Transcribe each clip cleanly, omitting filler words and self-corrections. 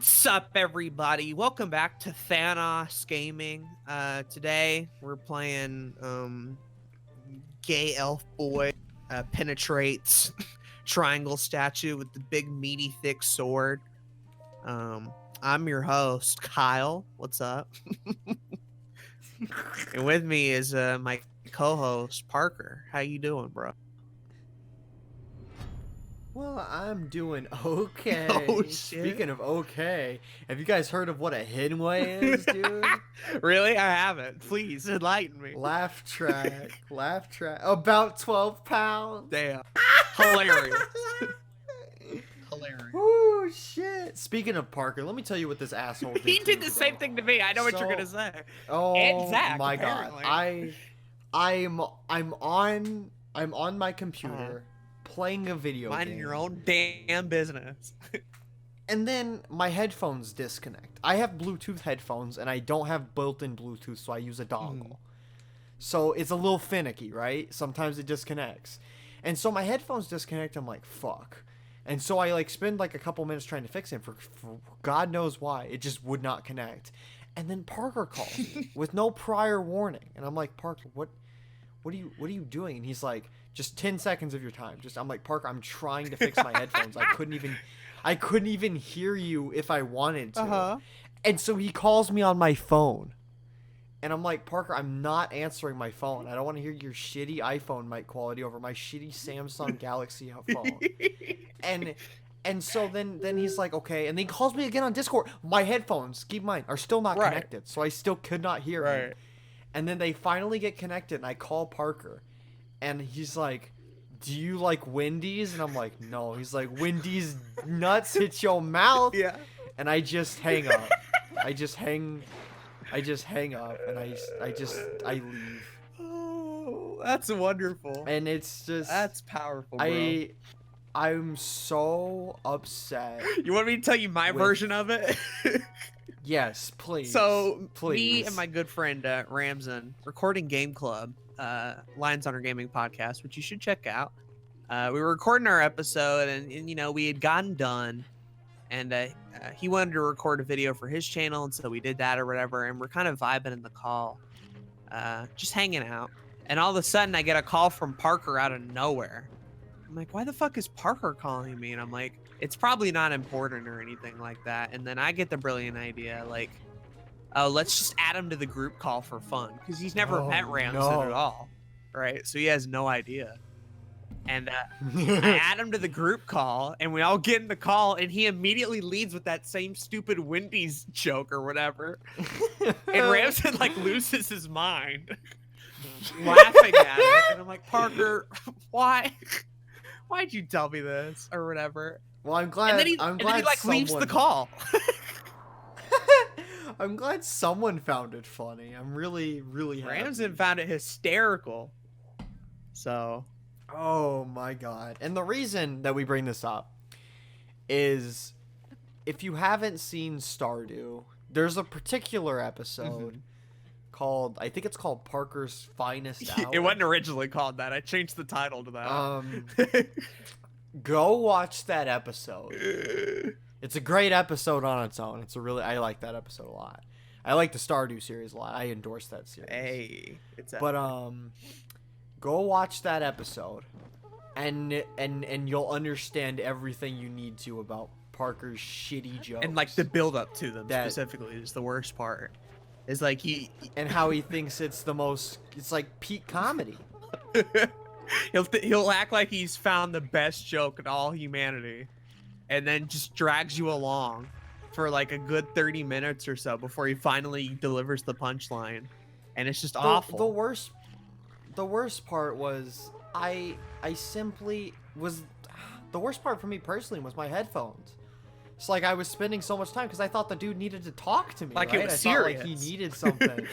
What's up, everybody? Welcome back to Thanos Gaming. Today we're playing Gay Elf Boy penetrates triangle statue with the big meaty thick sword. I'm your host, Kyle. What's up? And with me is my co-host, Parker. How you doing, bro? Well, I'm doing okay. Oh, shit. Speaking of okay, have you guys heard of what a Hidway is, dude? Really? I haven't. Please enlighten me. Laugh track. About 12 pounds. Damn. Hilarious. Hilarious. Oh, shit. Speaking of Parker, let me tell you what this asshole did. He to did me, the bro. same thing to me. I know what you're gonna say. Oh And Zach, my apparently. god. I'm on my computer playing a video game. Minding your own damn business. And then my headphones disconnect. I have Bluetooth headphones, and I don't have built-in Bluetooth, so I use a dongle. So it's a little finicky, right? Sometimes it disconnects. And so my headphones disconnect, I'm like, fuck. And so I spend a couple minutes trying to fix it for God knows why. It just would not connect. And then Parker calls me with no prior warning. And I'm like, Parker, what are you doing? And he's like, just 10 seconds of your time. I'm like, Parker, I'm trying to fix my headphones. I couldn't even hear you if I wanted to. And so he calls me on my phone. And I'm like, Parker, I'm not answering my phone. I don't want to hear your shitty iPhone mic quality over my shitty Samsung Galaxy phone. And so then he's like, okay. And then he calls me again on Discord. My headphones, keep in mind, are still not connected. So I still could not hear him. And then they finally get connected, and I call Parker. And he's like, do you like Wendy's? And I'm like, no. He's like, Wendy's nuts hit your mouth. Yeah. And I just hang up. I just hang up, and I leave. Oh, that's wonderful. And it's just, That's powerful, bro. I'm so upset. You want me to tell you my version of it? Yes, please. So, please. me and my good friend Ramzan, recording Game Club, Lions on Our Gaming podcast, which you should check out. We were recording our episode, and you know, we had gotten done, and he wanted to record a video for his channel, and so we did that or whatever, and we're kind of vibing in the call, just hanging out. And all of a sudden, I get a call from Parker out of nowhere. I'm like, why the fuck is Parker calling me? And I'm like, it's probably not important or anything like that. And then I get the brilliant idea, like, oh, let's just add him to the group call for fun, because he's never met Ramsden at all, right? So he has no idea. And I add him to the group call, and we all get in the call, and he immediately leads with that same stupid Wendy's joke or whatever. And Ramsden loses his mind, laughing at it. And I'm like, Parker, why'd you tell me this or whatever? Well, I'm glad. And then he leaves the call. I'm glad someone found it funny. I'm really, really happy. Ramsden found it hysterical. So. Oh my god. And the reason that we bring this up is, if you haven't seen Stardew, there's a particular episode called, I think it's called Parker's Finest Hour. It wasn't originally called that. I changed the title to that. Go watch that episode. It's a great episode on its own. I like that episode a lot. I like the Stardew series a lot. I endorse that series. Hey, go watch that episode, and you'll understand everything you need to about Parker's shitty jokes. And the build up to them specifically is the worst part. Is and how he thinks it's like peak comedy. He'll act like he's found the best joke in all humanity, and then just drags you along for a good 30 minutes or so before he finally delivers the punchline, and it's just awful. The worst part was the worst part for me personally was my headphones. It's like I was spending so much time because I thought the dude needed to talk to me. It was serious. He needed something.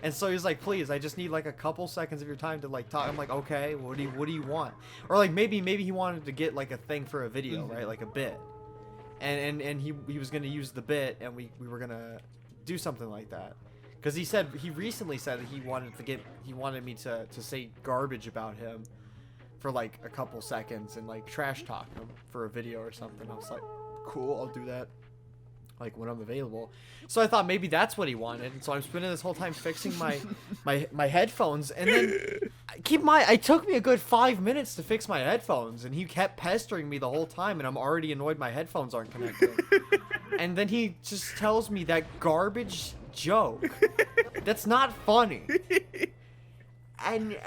And so he's like, please, I just need a couple seconds of your time to talk. I'm like, okay, what do you want? Or maybe he wanted to get a thing for a video, right? Like a bit. And he was gonna use the bit, and we were gonna do something like that. Because he recently said that he wanted me to say garbage about him for a couple seconds and trash talk him for a video or something. I was like, cool, I'll do that. like when I'm available. So I thought maybe that's what he wanted. And so I'm spending this whole time fixing my headphones, and then keep in mind, it took me a good 5 minutes to fix my headphones, and he kept pestering me the whole time, and I'm already annoyed my headphones aren't connected. And then he just tells me that garbage joke. That's not funny. And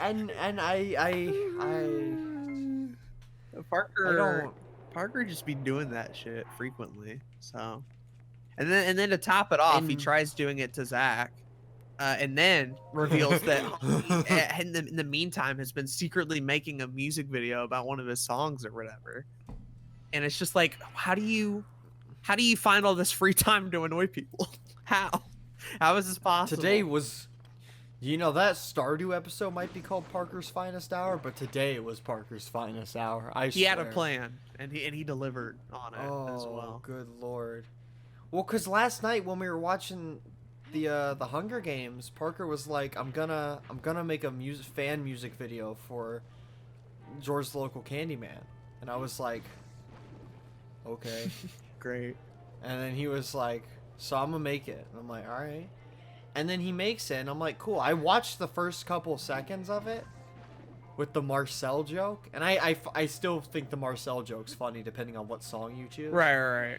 Parker just be doing that shit frequently. So, and then to top it off, he tries doing it to Zach, and then reveals that in the meantime has been secretly making a music video about one of his songs or whatever. And it's just like, how do you find all this free time to annoy people? How is this possible? Today was, that Stardew episode might be called Parker's Finest Hour, but today it was Parker's Finest Hour. He had a plan, and he delivered on it as well. Good lord. Well, cause last night when we were watching the Hunger Games, Parker was like, "I'm gonna make a fan music video for George the Local Candyman," and I was like, "Okay, great." And then he was like, "So I'm gonna make it," and I'm like, "All right." And then he makes it, and I'm like, cool. I watched the first couple seconds of it with the Marcel joke, and I still think the Marcel joke's funny depending on what song you choose. Right.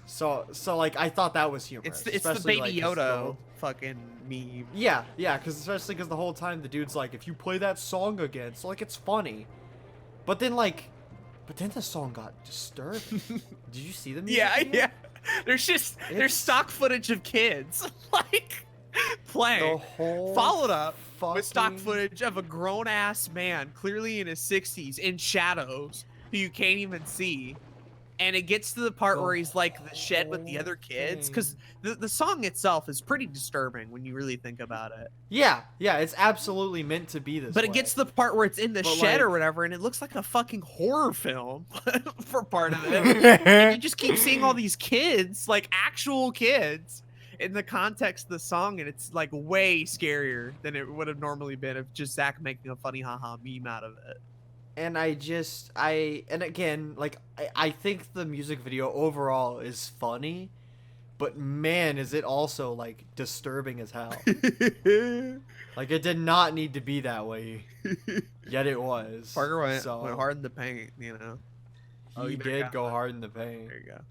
So like I thought that was humorous. It's the Baby Yoda fucking meme. Yeah, especially because the whole time the dude's like, if you play that song again, so like it's funny, but then the song got disturbing. Did you see the music video? Yeah. There's stock footage of kids like playing, followed up with stock footage of a grown-ass man, clearly in his 60s, in shadows, who you can't even see. And it gets to the part where he's like the shed with the other kids, because the song itself is pretty disturbing when you really think about it. Yeah, it's absolutely meant to be this. But it gets to the part where it's in the shed or whatever, and it looks like a fucking horror film for part of it. And you just keep seeing all these kids, like actual kids, in the context of the song, and it's like way scarier than it would have normally been if just Zach making a funny haha meme out of it. And I think the music video overall is funny, but man, is it also like disturbing as hell. Like it did not need to be that way, yet it was. Parker went hard in the paint, He did go hard in the paint. There you go.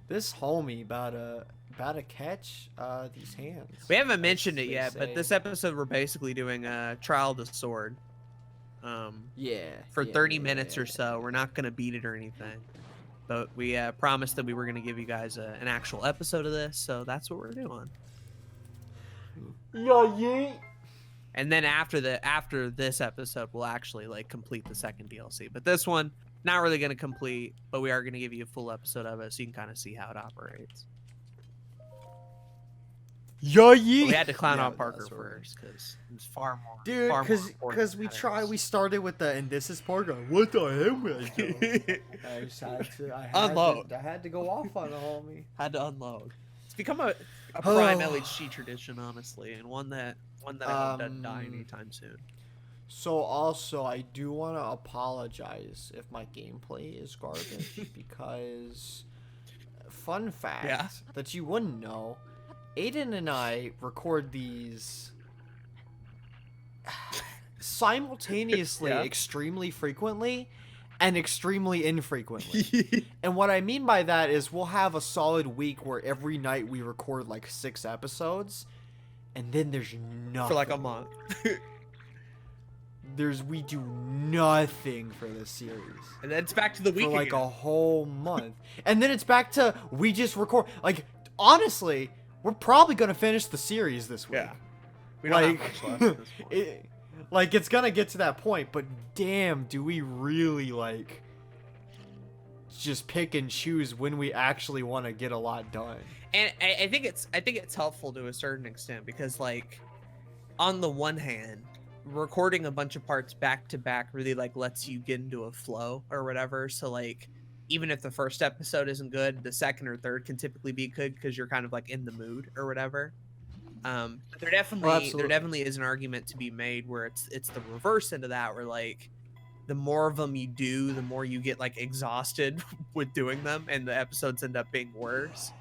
This homie about to catch these hands. We haven't mentioned it yet, but this episode we're basically doing a Trial of the Sword. For 30 minutes or so. We're not gonna beat it or anything, but we promised that we were gonna give you guys an actual episode of this, so that's what we're doing. Yeah. And then after this episode, we'll actually like complete the second DLC. But this one, not really gonna complete, but we are gonna give you a full episode of it so you can kind of see how it operates. Yeah. We had to clown out Parker first because it was far more. Dude, because we started with and this is Parker. What the hell? I just had to unload. I had to go off on the homie. Had to unload. It's become a prime LHC tradition, honestly, and one that I hope doesn't die anytime soon. So also, I do want to apologize if my gameplay is garbage because, fun fact that you wouldn't know. Aden and I record these simultaneously extremely frequently and extremely infrequently. And what I mean by that is we'll have a solid week where every night we record like 6 episodes, and then there's nothing. For like a month. We do nothing for this series. And then it's back to the week for like again. A whole month. And then it's back to we just record. Like, honestly, we're probably going to finish the series this week. Yeah. We don't have much left at this point. It's going to get to that point, but damn, do we really, like, just pick and choose when we actually want to get a lot done. And I think it's helpful to a certain extent because, like, on the one hand, recording a bunch of parts back to back really, like, lets you get into a flow or whatever. So, like, even if the first episode isn't good, the second or third can typically be good because you're kind of like in the mood or whatever. But there definitely is an argument to be made where it's the reverse end of that, where like the more of them you do, the more you get like exhausted with doing them, and the episodes end up being worse.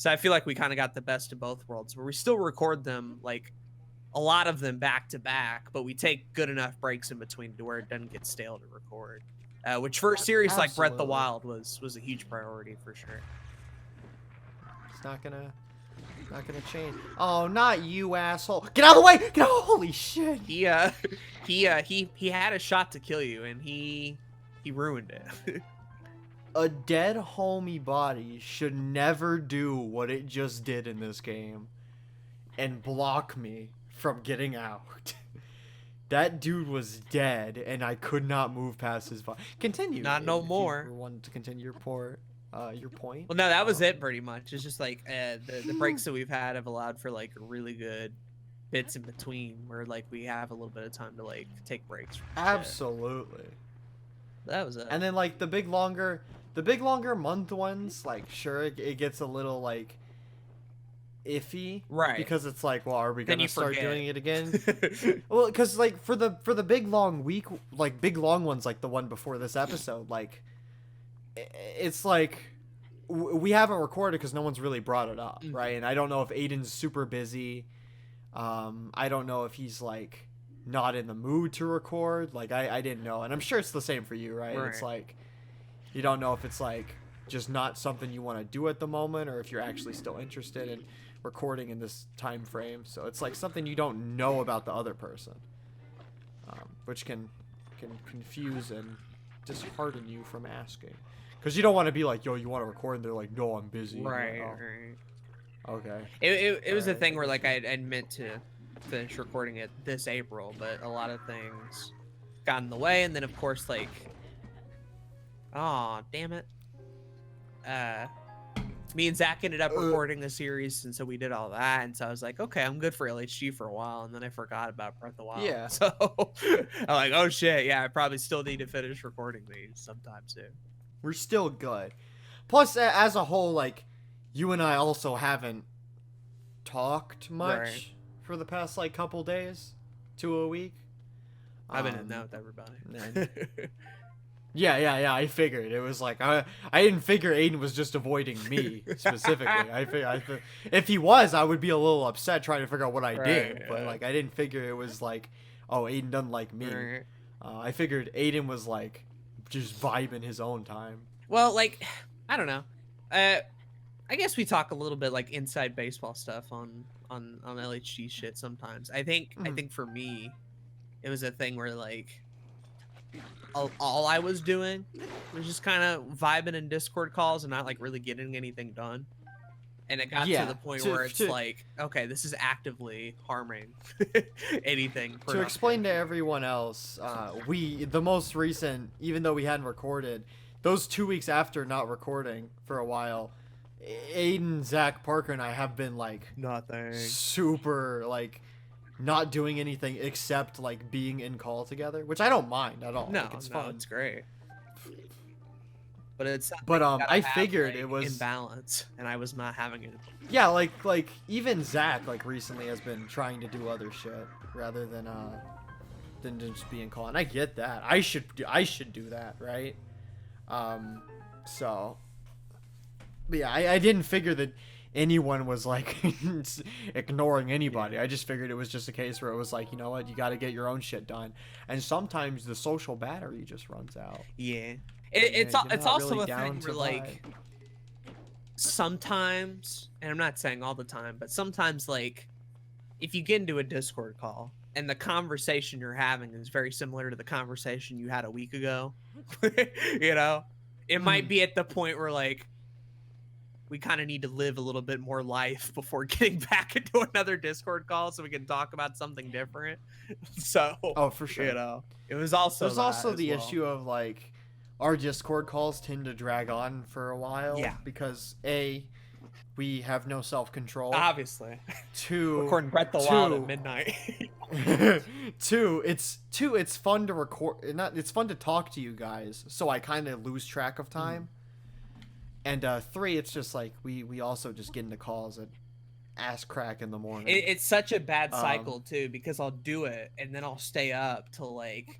So I feel like we kind of got the best of both worlds, where we still record them, like a lot of them back to back, but we take good enough breaks in between to where it doesn't get stale to record. Which for a series like Breath of the Absolutely. Wild was a huge priority for sure. It's not gonna change. Oh, not you, asshole! Get out of the way! Get out! Holy shit! He he had a shot to kill you, and he ruined it. A dead homie body should never do what it just did in this game and block me from getting out. That dude was dead, and I could not move past his body. Continue. Not no if more. You wanted to continue your point. Well, no, that was it pretty much. It's just like the breaks that we've had have allowed for like really good bits in between, where like we have a little bit of time to like take breaks. Absolutely. That was it. And then like the big longer month ones, like sure it gets a little like iffy, right? Because it's like, well, are we gonna start forget. doing it again? Well, because like for the big long week, like big long ones, like the one before this episode, like it's like we haven't recorded because no one's really brought it up, right? And I don't know if Aden's super busy. I don't know if he's like not in the mood to record. Like I didn't know, and I'm sure it's the same for you, right? It's like you don't know if it's like just not something you want to do at the moment, or if you're actually still interested in recording in this time frame. So it's like something you don't know about the other person, which can confuse and dishearten you from asking, because you don't want to be like, yo, you want to record, and they're like, no, I'm busy. Right, like, oh. right. Okay. It was a thing where like I'd meant to finish recording it this April, but a lot of things got in the way, and then of course like, oh damn it, me and Zach ended up recording the series, and so we did all that, and so I was like, okay, I'm good for LHG for a while, and then I forgot about Breath of the Wild. Yeah. So I'm like, oh shit, yeah, I probably still need to finish recording these sometime soon. We're still good. Plus, as a whole, like, you and I also haven't talked much for the past like couple days to a week. I've been in that with everybody. Yeah. I figured it was like I didn't figure Aden was just avoiding me specifically. I if he was, I would be a little upset trying to figure out what I did. But like I didn't figure it was like, oh, Aden doesn't like me. I figured Aden was like just vibing his own time. Well, like I don't know. I guess we talk a little bit like inside baseball stuff on LHG shit sometimes. I think for me, it was a thing where like all I was doing was just kind of vibing in Discord calls and not like really getting anything done. And it got to the point where it's like, okay, this is actively harming anything. To explain to everyone else, the most recent, even though we hadn't recorded, those 2 weeks after not recording for a while, Aiden, Zach, Parker, and I have been like nothing super like not doing anything except like being in call together, which I don't mind at all. No, like, it's fun. It's great. But it's I figured it was imbalance, and I was not having it. Yeah, like even Zach like recently has been trying to do other shit rather than just be in call, and I get that. I should do that, right? So. But yeah, I didn't figure that anyone was like ignoring anybody. I just figured it was just a case where it was like, you know what, you got to get your own shit done, and sometimes the social battery just runs out. Yeah, it's also really a thing where like sometimes, and I'm not saying all the time, but sometimes like if you get into a Discord call and the conversation you're having is very similar to the conversation you had a week ago, you know, it might be at the point where like we kind of need to live a little bit more life before getting back into another Discord call so we can talk about something different. So, oh, for sure. You know, it was also there's also the issue of like our Discord calls tend to drag on for a while. Yeah. Because we have no self-control. Obviously. 2, recording Breath of the Wild at midnight. 2, it's fun to record. It's fun to talk to you guys, so I kind of lose track of time. And 3, it's just like we also just get into calls at ass crack in the morning. It's such a bad cycle too, because I'll do it and then I'll stay up till like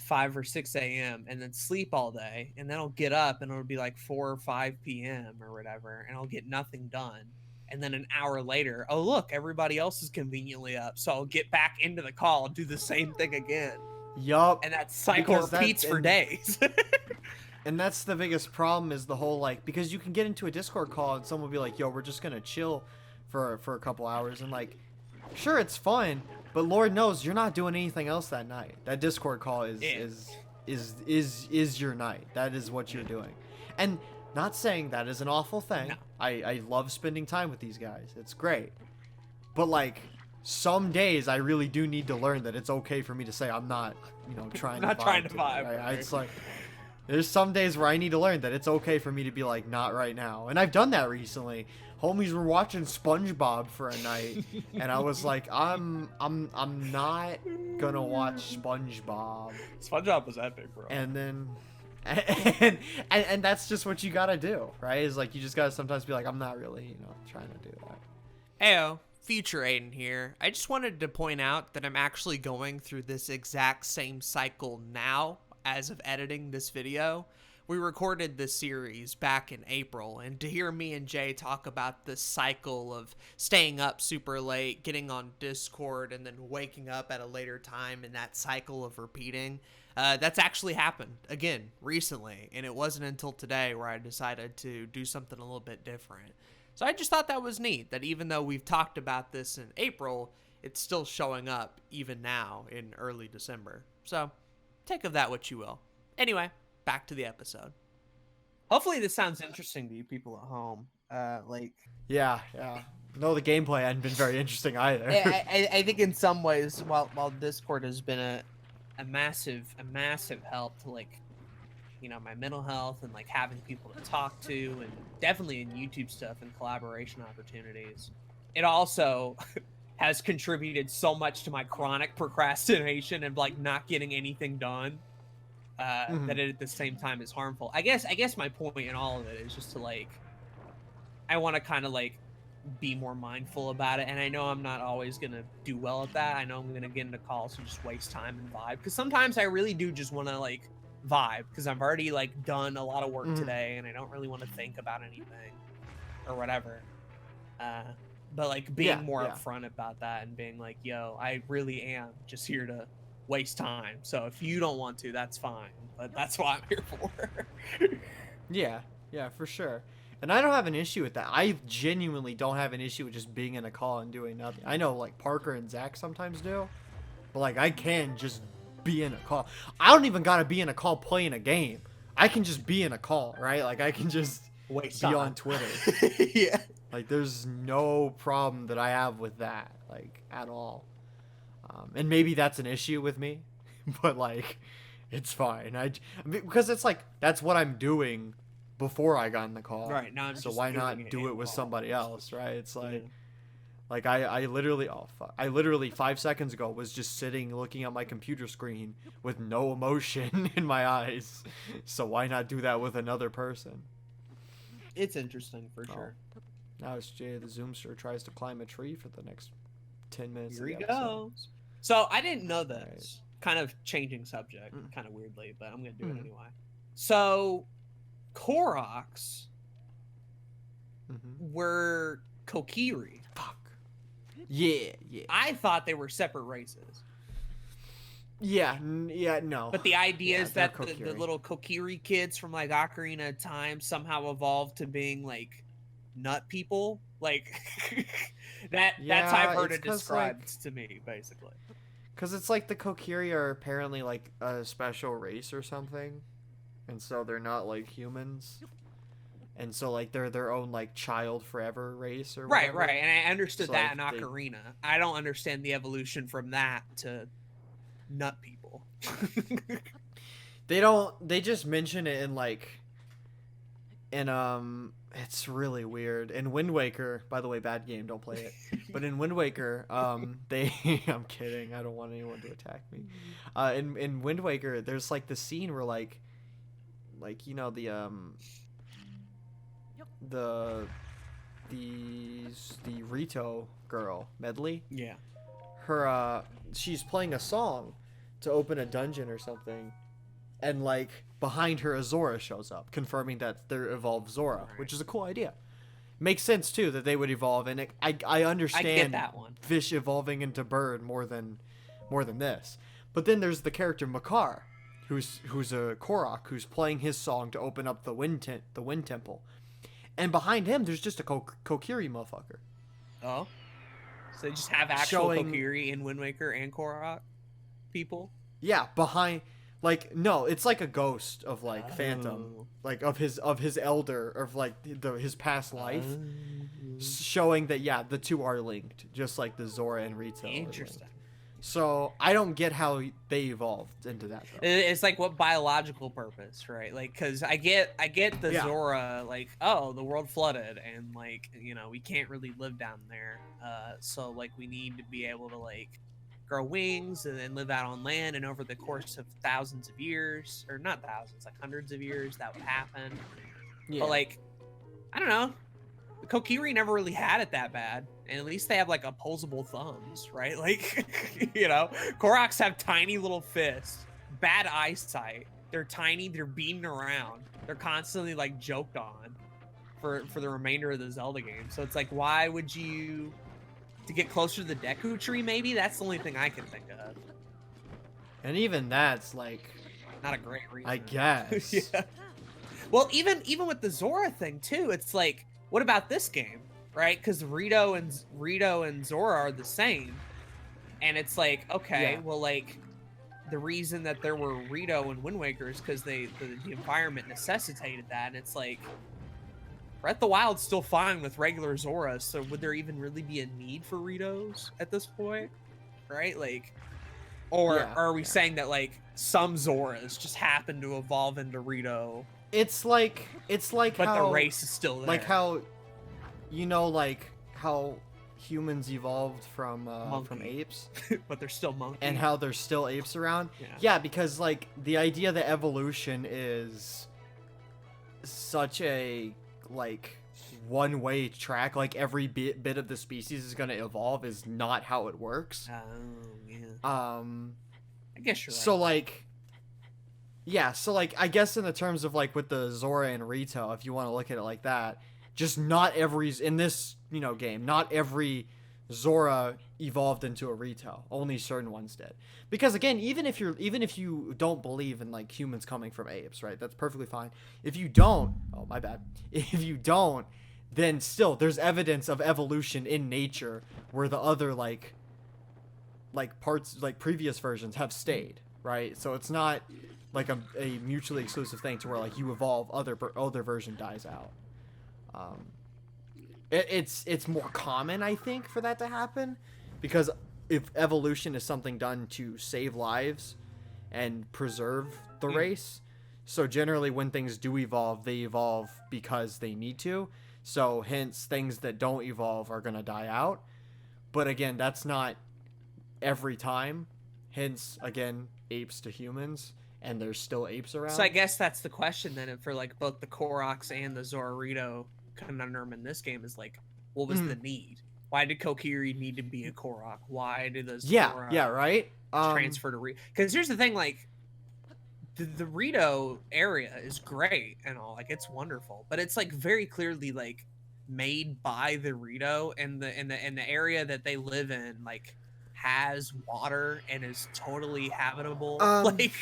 5 or 6 a.m. and then sleep all day, and then I'll get up and it'll be like 4 or 5 p.m. or whatever, and I'll get nothing done. And then an hour later, oh look, everybody else is conveniently up, so I'll get back into the call and do the same thing again. Yup. And that cycle repeats for days. And that's the biggest problem is the whole like, because you can get into a Discord call and someone will be like, yo, we're just gonna chill for a couple hours, and like, sure, it's fun, but Lord knows you're not doing anything else that night. That Discord call is your night. That is what you're doing. And not saying that is an awful thing. No. I love spending time with these guys. It's great. But like, some days I really do need to learn that it's okay for me to say I'm not, trying to vibe. Right? It's like, there's some days where I need to learn that it's okay for me to be like, not right now. And I've done that recently. Homies were watching SpongeBob for a night, and I was like, I'm not gonna watch SpongeBob. SpongeBob was epic, bro. And then, and that's just what you gotta do, right? Is like, you just gotta sometimes be like, I'm not really, trying to do that. Heyo, future Aden here. I just wanted to point out that I'm actually going through this exact same cycle now as of editing this video. We recorded this series back in April, and to hear me and Jay talk about this cycle of staying up super late, getting on Discord, and then waking up at a later time, and that cycle of repeating, that's actually happened again recently, and it wasn't until today where I decided to do something a little bit different. So I just thought that was neat, that even though we've talked about this in April, it's still showing up even now in early December. So take of that what you will. Anyway, back to the episode. Hopefully this sounds interesting to you people at home. Yeah. No, the gameplay hadn't been very interesting either. I think in some ways, while Discord has been a massive help to my mental health and having people to talk to, and definitely in YouTube stuff and collaboration opportunities, it also has contributed so much to my chronic procrastination and not getting anything done. That it at the same time is harmful. I guess my point in all of it is just to I want to kind of be more mindful about it, and I know I'm not always gonna do well at that. I know I'm gonna get into calls and just waste time and vibe, because sometimes I really do just want to vibe, because I've already done a lot of work today and I don't really want to think about anything or whatever. But being more upfront about that and being like, yo, I really am just here to waste time, so if you don't want to, that's fine, but that's what I'm here for. yeah for sure. And I don't have an issue with that. I genuinely don't have an issue with just being in a call and doing nothing. I know Parker and Zach sometimes do, but I can just be in a call. I don't even gotta be in a call playing a game. I can just be in a call, right? I can just be on Twitter. Yeah, there's no problem that I have with that, at all. And maybe that's an issue with me, but it's fine. Because it's that's what I'm doing before I got in the call. Right, now I'm so just why not do it with somebody else, right? It's I literally 5 seconds ago was just sitting looking at my computer screen with no emotion in my eyes. So why not do that with another person? It's interesting for sure. Now it's Jay the Zoomster tries to climb a tree for the next 10 minutes. Here he goes. So I didn't know this. Right. Kind of changing subject, kind of weirdly, but I'm gonna do it anyway. So Koroks were Kokiri. Fuck. Yeah. I thought they were separate races. Yeah, no. But the idea is that the little Kokiri kids from Ocarina of Time somehow evolved to being nut people. That's how I've heard it described to me, basically. Because it's the Kokiri are apparently a special race or something, and so they're not humans, and so they're their own child forever race or whatever. Right. And I understood that in Ocarina. I don't understand the evolution from that to nut people. They just mention it in it's really weird. In Wind Waker, by the way, bad game, don't play it. But in Wind Waker, I'm kidding. I don't want anyone to attack me. In Wind Waker, there's the scene where the Rito girl, Medley. Yeah. Her she's playing a song to open a dungeon or something, and like behind her a Zora shows up, confirming that they're evolved Zora, which is a cool idea. Makes sense too that they would evolve, and I understand I get that one. fish evolving into bird more than this. But then there's the character Makar, who's a Korok who's playing his song to open up the wind temple, and behind him there's just a Kokiri motherfucker. Oh, so they just have actual Kokiri in Wind Waker and Korok people? Yeah, behind. Like, no, it's like a ghost of like Phantom, like of his elder, of like his past life, showing that the two are linked, just like the Zora and Rito. Interesting. So I don't get how they evolved into that, though. It's like, what biological purpose, right? Like, because I get the Zora, like, oh, the world flooded, and like, you know, we can't really live down there, so like we need to be able to like grow wings and then live out on land, and over the course of thousands of years, or not thousands, like hundreds of years, that would happen. But like, I don't know, the Kokiri never really had it that bad, and at least they have like opposable thumbs, right? Like, you know, Koroks have tiny little fists, bad eyesight, they're tiny, they're beaten around, they're constantly like joked on for the remainder of the Zelda game. So it's like, why would you, to get closer to the Deku tree, maybe? That's the only thing I can think of. And even that's like, not a great reason, I guess. Yeah. Well, even with the Zora thing too, it's like, what about this game, right? Because Rito and Zora are the same, and it's like, okay, well, like, the reason that there were Rito and Wind Waker is because the environment necessitated that, and it's like, Breath of the Wild's still fine with regular Zoras, so would there even really be a need for Ritos at this point, right? Like, or are we saying that like some Zoras just happen to evolve into Rito? It's like but how, the race is still there. Like how, you know, like how humans evolved from apes, but they're still monkeys, and how there's still apes around. Yeah, because like the idea that evolution is such a like one-way track, like every bit of the species is going to evolve, is not how it works. I guess you're right. So like, so like, I guess in the terms of like with the Zora and Rito, if you want to look at it like that, just not every, in this, you know, game, not every Zora evolved into a Rito. Only certain ones did. Because again, even if you don't believe in like humans coming from apes, right? That's perfectly fine. If you don't, oh my bad. If you don't, then still there's evidence of evolution in nature where the other like parts, like previous versions, have stayed, right? So it's not like a mutually exclusive thing to where like you evolve, other version dies out. It's more common, I think, for that to happen, because if evolution is something done to save lives and preserve the race, so generally when things do evolve, they evolve because they need to. So hence, things that don't evolve are gonna die out. But again, that's not every time. Hence, again, apes to humans, and there's still apes around. So I guess that's the question then, for like both the Koroks and the Zora-Rito conundrum in this game, is like, what was the need? Why did Kokiri need to be a Korok? Why did the Zora right? transfer to Rito? Because here's the thing, like, the Rito area is great and all, like, it's wonderful, but it's like very clearly like made by the Rito, and the area that they live in like has water and is totally habitable. Like,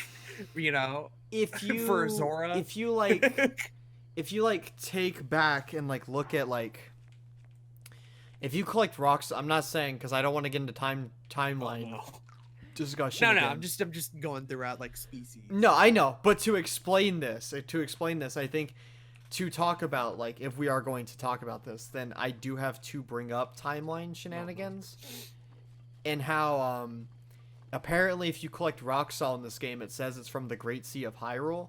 you know, if you for Zora, if you like take back and like look at like, if you collect rocks, I'm not saying, because I don't want to get into timeline. Oh, no. Discussion. No, again. I'm just going throughout like species. No, I know, but to explain this, I think to talk about, like, if we are going to talk about this, then I do have to bring up timeline shenanigans, and how apparently if you collect rock salt in this game, it says it's from the Great Sea of Hyrule,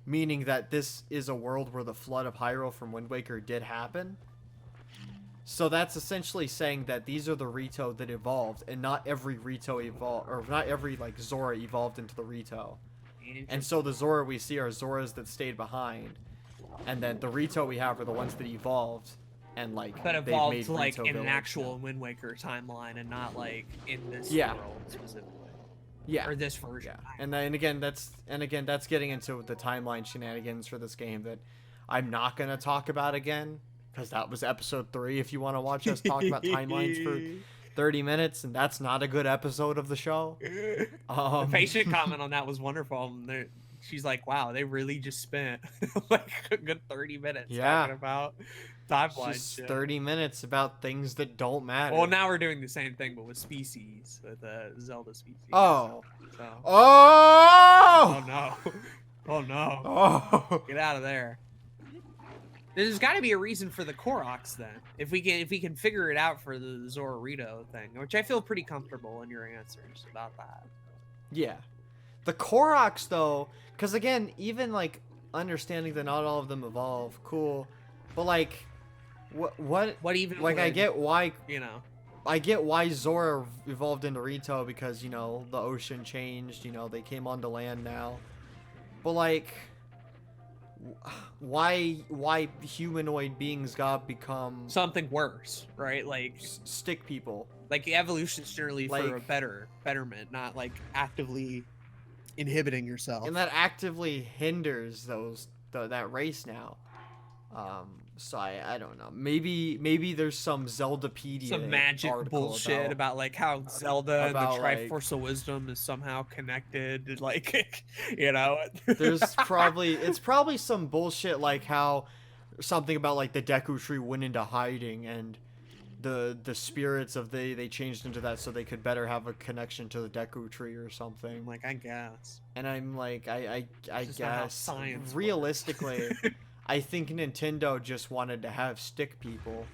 meaning that this is a world where the flood of Hyrule from Wind Waker did happen. So that's essentially saying that these are the Rito that evolved, and not every Rito evolved, or not every like Zora evolved into the Rito. And so the Zora we see are Zoras that stayed behind, and then the Rito we have are the ones that evolved, and like that evolved made like Rito in an village actual now. Wind Waker timeline, and not like in this world specifically. Yeah. Or this version. Yeah. And again that's getting into the timeline shenanigans for this game that I'm not gonna talk about again, because that was episode 3. If you want to watch us talk about timelines for 30 minutes, and that's not a good episode of the show. The patient comment on that was wonderful. She's like, wow, they really just spent like a good 30 minutes talking about timeline just shit. 30 minutes about things that don't matter. Well, now we're doing the same thing, but with species, with Zelda species. Oh. So. Oh! Oh no. Oh no. Oh. Get out of there. There's got to be a reason for the Koroks then. If we can figure it out for the Zororito thing, which I feel pretty comfortable in your answers about that. Yeah. The Koroks though, because again, even like understanding that not all of them evolve, cool, but like what even like would, I get why I get why Zora evolved into Rito, because the ocean changed, they came onto land now, but like why humanoid beings got become something worse, right? Like stick people. Like evolution's generally for a betterment, not like actively inhibiting yourself. And that actively hinders that race now. So I don't know. Maybe there's some Zeldapedia, some magic bullshit about like how Zelda and the Triforce of Wisdom is somehow connected. Like, there's probably some bullshit like how something about like the Deku Tree went into hiding and the spirits of they changed into that so they could better have a connection to the Deku Tree or something. Like, I guess. And I'm like, I guess science realistically. I think Nintendo just wanted to have stick people,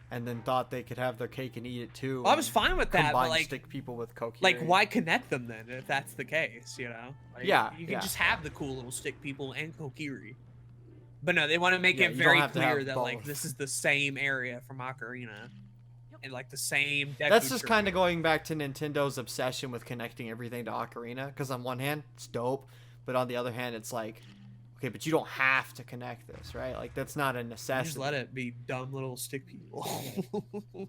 and then thought they could have their cake and eat it too. Well, I was fine with that, but like stick people with Kokiri. Like, why connect them then if that's the case? Like, yeah, you can just have the cool little stick people and Kokiri. But no, they want to make it very clear that like this is the same area from Ocarina, and like the same. Deku That's just Tree. kind of going back to Nintendo's obsession with connecting everything to Ocarina. Because on one hand, it's dope, but on the other hand, it's like, okay, but you don't have to connect this, right? Like, that's not a necessity. Just let it be dumb little stick people. And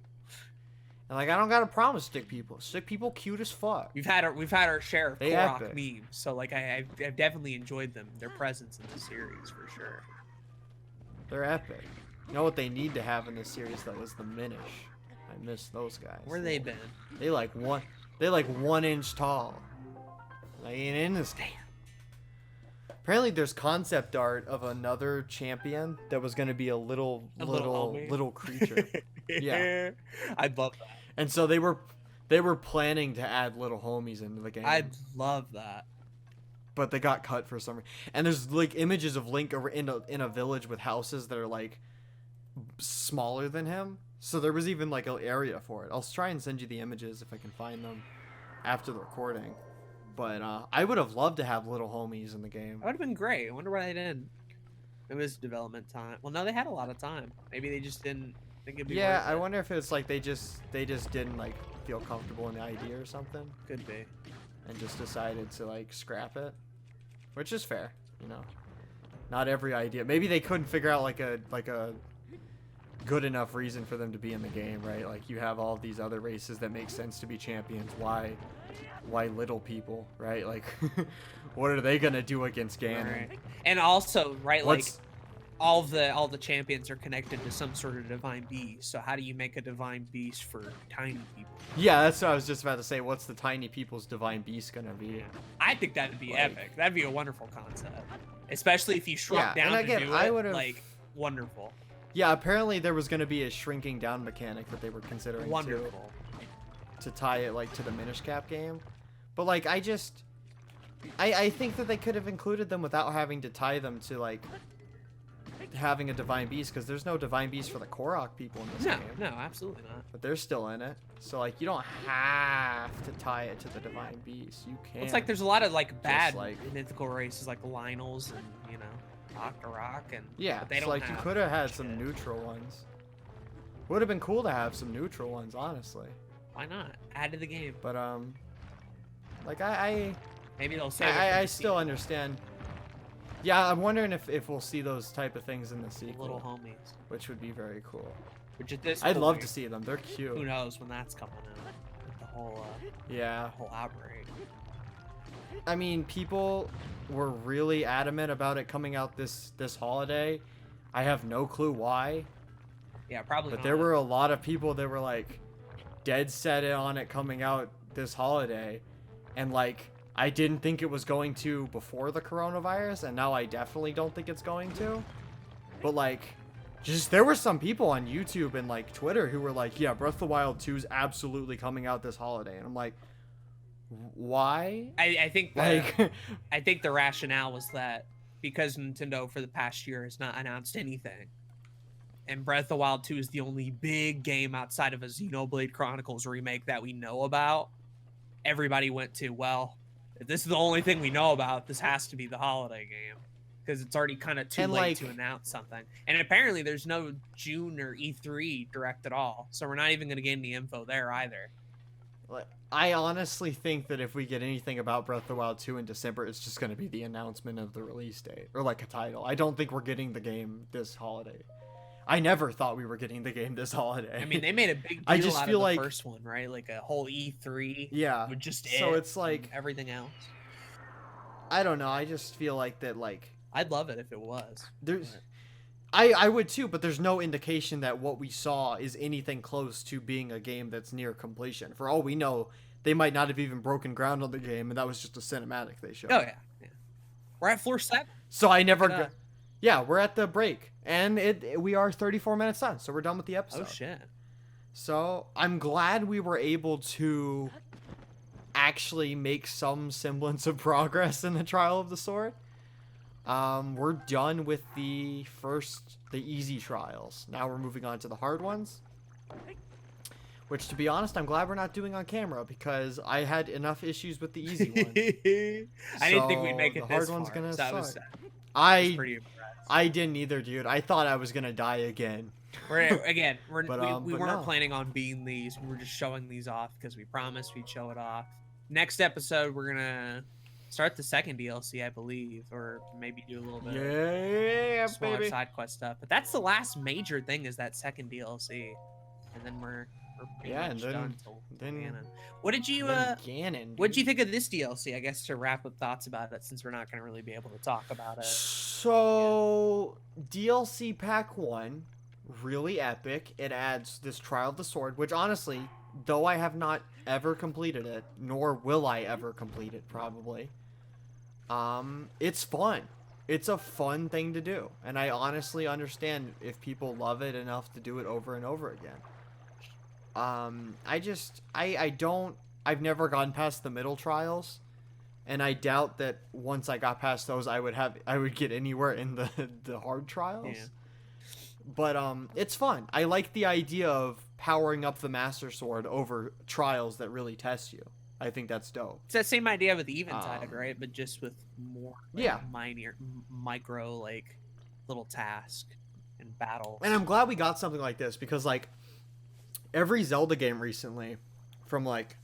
like, I don't got a problem with stick people. Stick people cute as fuck. We've had our share of Korok epic. memes, so like I've definitely enjoyed them, their presence in the series for sure. They're epic. You know what they need to have in this series though is the Minish. I miss those guys. Where they been? They like 1 inch tall. They ain't in this damn. Apparently, there's concept art of another champion that was going to be a little creature. Yeah, I'd love that. And so they were planning to add little homies into the game. I'd love that. But they got cut for some reason. And there's like images of Link over in a village with houses that are like smaller than him. So there was even like an area for it. I'll try and send you the images if I can find them after the recording. But I would have loved to have little homies in the game. That would have been great. I wonder why they didn't. It was development time. Well, no, they had a lot of time. Maybe they just didn't think it'd be Yeah, worth I it. wonder if it's like they just didn't like feel comfortable in the idea or something. Could be. And just decided to like scrap it, which is fair, Not every idea. Maybe they couldn't figure out like a good enough reason for them to be in the game, right? Like you have all these other races that make sense to be champions. Why little people, right? Like, what are they gonna do against Ganon? Right. And also, right, like all the champions are connected to some sort of divine beast. So how do you make a divine beast for tiny people? Yeah, that's what I was just about to say. What's the tiny people's divine beast gonna be? I think that'd be epic. That'd be a wonderful concept, especially if you shrunk down and again, to do I it. would've... Like, wonderful. Yeah, apparently there was gonna be a shrinking down mechanic that they were considering Wonderful. to tie it like to the Minish Cap game. But like I think that they could have included them without having to tie them to like having a divine beast, because there's no divine beast for the Korok people in this game. No, absolutely not. But they're still in it, so like you don't have to tie it to the divine beast. You can. It's like there's a lot of like bad like mythical races like Lionels and Octorok and yeah. But they don't like have you could have had shit. some neutral ones. Would have been cool to have some neutral ones, honestly. Why not? Add to the game. But like I maybe they'll say. I still understand. Yeah, I'm wondering if we'll see those type of things in the sequel. Little homies. Which would be very cool. Which at this I'd point, love to see them. They're cute. Who knows when that's coming out? With the whole yeah. whole outbreak. I mean, people were really adamant about it coming out this holiday. I have no clue why, Yeah, probably but not. there were a lot of people that were like dead set on it coming out this holiday, and like I didn't think it was going to before the coronavirus, and now I definitely don't think it's going to. But like, just there were some people on YouTube and like Twitter who were like, yeah, Breath of the Wild 2 is absolutely coming out this holiday, and I'm like, why? I think Like, I think the rationale was that because Nintendo for the past year has not announced anything, and Breath of the Wild 2 is the only big game outside of a Xenoblade Chronicles remake that we know about, everybody went to, well, if this is the only thing we know about, this has to be the holiday game. Because it's already kind of too And, late like, to announce something. And apparently there's no June or E3 direct at all. So we're not even going to get any info there either. I honestly think that if we get anything about Breath of the Wild 2 in December, it's just going to be the announcement of the release date. Or like a title. I don't think we're getting the game this holiday. I never thought we were getting the game this holiday. I mean, they made a big deal I just out feel of the like, first one, right? Like a whole E3 yeah. with just So it's like everything else. I don't know. I just feel like that like I'd love it if it was. there's But I would too, but there's no indication that what we saw is anything close to being a game that's near completion. For all we know, they might not have even broken ground on the game, and that was just a cinematic they showed. oh yeah. We're at floor 7. So I never. Yeah. Yeah, we're at the break, and we are 34 minutes done, so we're done with the episode. Oh shit. So I'm glad we were able to actually make some semblance of progress in the Trial of the Sword. We're done with the easy trials. Now we're moving on to the hard ones. Which, to be honest, I'm glad we're not doing on camera because I had enough issues with the easy one. I didn't think we'd make it the this hard one's far, gonna so I was suck. pretty impressed. I didn't either, dude. I thought I was gonna die again. We But weren't no. planning on being these. We were just showing these off because we promised we'd show it off. Next episode, we're gonna start the second DLC, I believe, or maybe do a little bit Yeah, of smaller baby. side quest stuff. But that's the last major thing is that second DLC, and then we're pretty Yeah, much and done. then Ganon. What did you Ganon, What did you think of this DLC? I guess to wrap up thoughts about it, since we're not going to really be able to talk about it. So, DLC Pack 1, really epic. It adds this Trial of the Sword, which honestly, though I have not ever completed it, nor will I ever complete it, probably, it's fun. It's a fun thing to do. And I honestly understand if people love it enough to do it over and over again. I've never gone past the middle trials, and I doubt that once I got past those, I would get anywhere in the hard trials. Yeah. But it's fun. I like the idea of powering up the Master Sword over trials that really test you. I think that's dope. It's that same idea with Eventide, right? But just with more micro, like, little task and battles. And I'm glad we got something like this because, like, every Zelda game recently, from like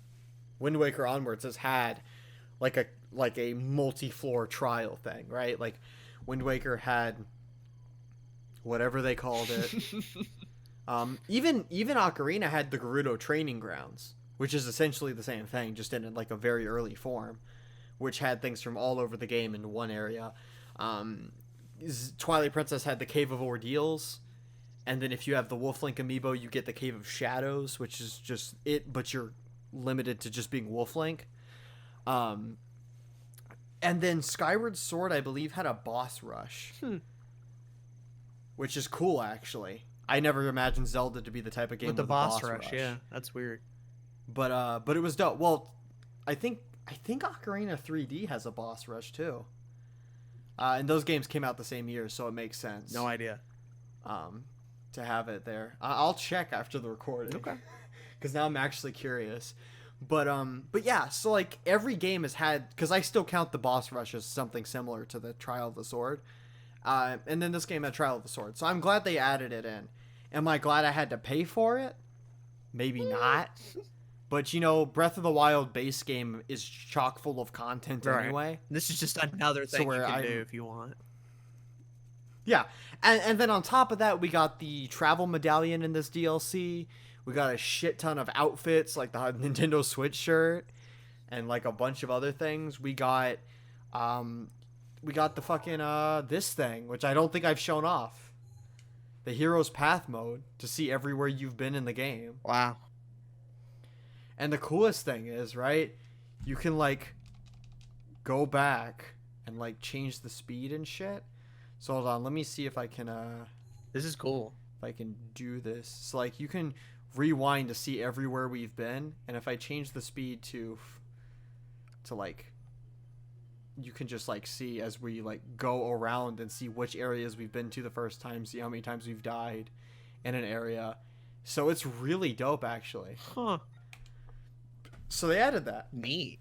Wind Waker onwards, has had like a multi-floor trial thing, right? Like Wind Waker had whatever they called it. Even Ocarina had the Gerudo Training Grounds, which is essentially the same thing, just in like a very early form, which had things from all over the game in one area. Twilight Princess had the Cave of Ordeals. And then if you have the Wolf Link amiibo, you get the Cave of Shadows, which is just it, but you're limited to just being Wolf Link. And then Skyward Sword, I believe, had a boss rush. Which is cool, actually. I never imagined Zelda to be the type of game with the a boss rush. Yeah, that's weird. But it was dope. Well, I think Ocarina 3D has a boss rush, too. And those games came out the same year, so it makes sense. No idea. To have it there. I'll check after the recording. Okay. Because now I'm actually curious. But yeah, so like every game has had, because I still count the boss rush as something similar to the Trial of the Sword. And then this game had Trial of the Sword. So I'm glad they added it in. Am I glad I had to pay for it? Maybe not. But, you know, Breath of the Wild base game is chock full of content anyway. This is just another thing you can do if you want. Yeah, and then on top of that, we got the travel medallion in this DLC. We got a shit ton of outfits, like the Nintendo Switch shirt. and like a bunch of other things. We got the fucking this thing, which I don't think I've shown off. The Hero's Path mode to see everywhere you've been in the game. Wow. And the coolest thing is, right, you can like go back and like change the speed and shit. So hold on, let me see if I can This is cool. if I can do this. So like you can rewind to see everywhere we've been, and if I change the speed to like, you can just like see as we like go around and see which areas we've been to the first time, see how many times we've died in an area. So it's really dope actually. Huh. So they added that. Neat.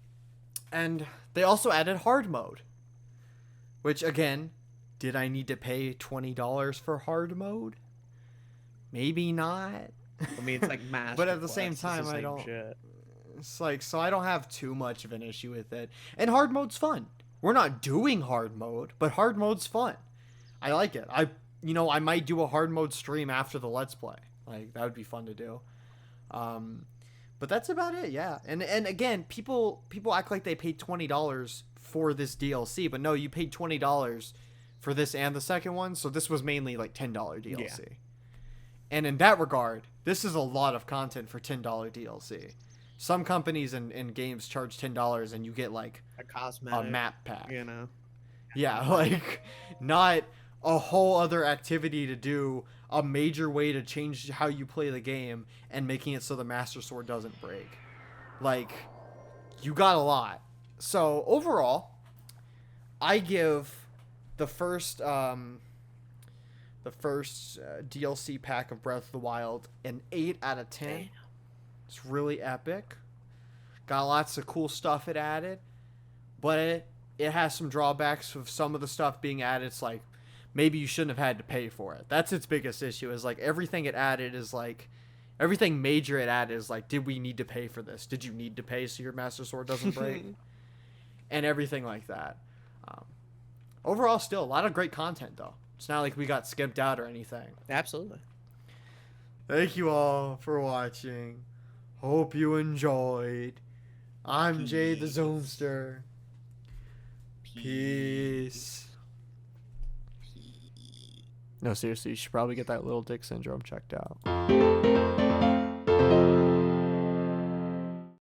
And they also added hard mode. Which again, did I need to pay $20 for hard mode? Maybe not. I mean, it's like master. But at the Quest. same It's time, the I same don't. shit. It's like, so I don't have too much of an issue with it. And hard mode's fun. We're not doing hard mode, but hard mode's fun. I like it. I might do a hard mode stream after the Let's Play. Like, that would be fun to do. But that's about it, yeah. And again, people act like they paid $20 for this DLC, but no, you paid $20 for this and the second one, so this was mainly like $10 DLC. Yeah. And in that regard, this is a lot of content for $10 DLC. Some companies and games charge $10 and you get like a map pack. You know? Yeah, like not a whole other activity to do, a major way to change how you play the game and making it so the Master Sword doesn't break. Like, you got a lot. So overall, I give the first DLC pack of Breath of the Wild an 8 out of 10. Damn. It's really epic. Got lots of cool stuff it added, but it has some drawbacks of some of the stuff being added. It's like, maybe you shouldn't have had to pay for it. That's its biggest issue, is like everything it added is like, everything major it added is like, did we need to pay for this? Did you need to pay so your Master Sword doesn't break? And everything like that. Overall, still a lot of great content though. It's not like we got skipped out or anything. Absolutely. Thank you all for watching. Hope you enjoyed. I'm Jay the Zoomster. Peace. No, seriously, you should probably get that little dick syndrome checked out.